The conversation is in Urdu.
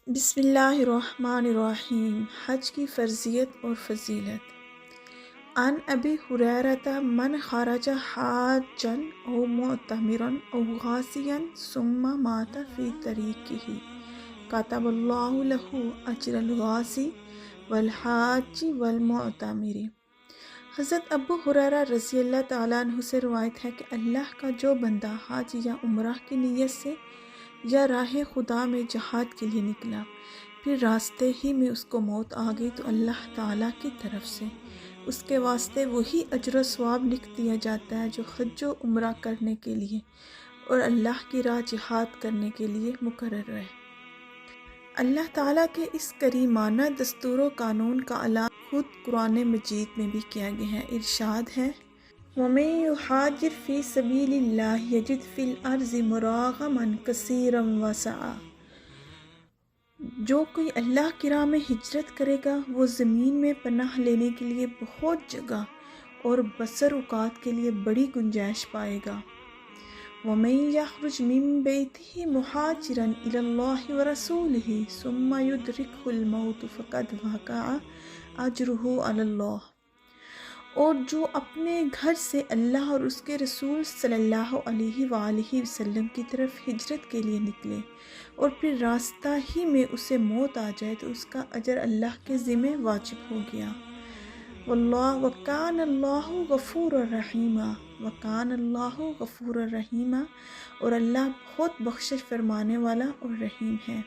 بسم اللہ الرحمن الرحیم۔ حج کی فرضیت اور فضیلت۔ عن ابی ہریرۃ من خرج حاجا او معتمرا او غازیا ثم مات فی طریقہ کتب اللہ لہ اجر الغازی والحاج والمعتمر۔ حضرت ابو ہریرہ رضی اللہ تعالیٰ عنہ سے روایت ہے کہ اللہ کا جو بندہ حج یا عمرہ کی نیت سے یا راہ خدا میں جہاد کے لیے نکلا، پھر راستے ہی میں اس کو موت آ گئی، تو اللہ تعالیٰ کی طرف سے اس کے واسطے وہی اجر و ثواب لکھ دیا جاتا ہے جو حج و عمرہ کرنے کے لیے اور اللہ کی راہ جہاد کرنے کے لیے مقرر ہے۔ اللہ تعالیٰ کے اس کریمانہ دستور و قانون کا اعلان خود قرآن مجید میں بھی کیا گیا ہے۔ ارشاد ہے، وَمَن يُهَاجِرْ فِي سَبِيلِ اللَّهِ يَجِدْ فِي الْأَرْضِ مُرَاغَمًا كَثِيرًا وَسَعًا۔ جو کوئی اللہ کی راہ میں ہجرت کرے گا، وہ زمین میں پناہ لینے کے لیے بہت جگہ اور بسر اوقات کے لیے بڑی گنجائش پائے گا۔ وَمَن يَخْرُجْ مِن بَيْتِهِ مُهَاجِرًا إِلَى اللَّهِ وَرَسُولِهِ ثُمَّ يُدْرِكْهُ الْمَوْتُ فَقَدْ وَقَعَ أَجْرُهُ عَلَى اللَّهِ۔ اور جو اپنے گھر سے اللہ اور اس کے رسول صلی اللہ علیہ وآلہ وسلم کی طرف ہجرت کے لیے نکلے اور پھر راستہ ہی میں اسے موت آ جائے، تو اس کا اجر اللہ کے ذمہ واجب ہو گیا۔ وَكَانَ اللَّهُ غَفُورًا رَحِيمًا۔ وَكَانَ اللَّهُ غَفُورًا رَحِيمًا، اور اللہ بہت بخشش فرمانے والا اور رحیم ہے۔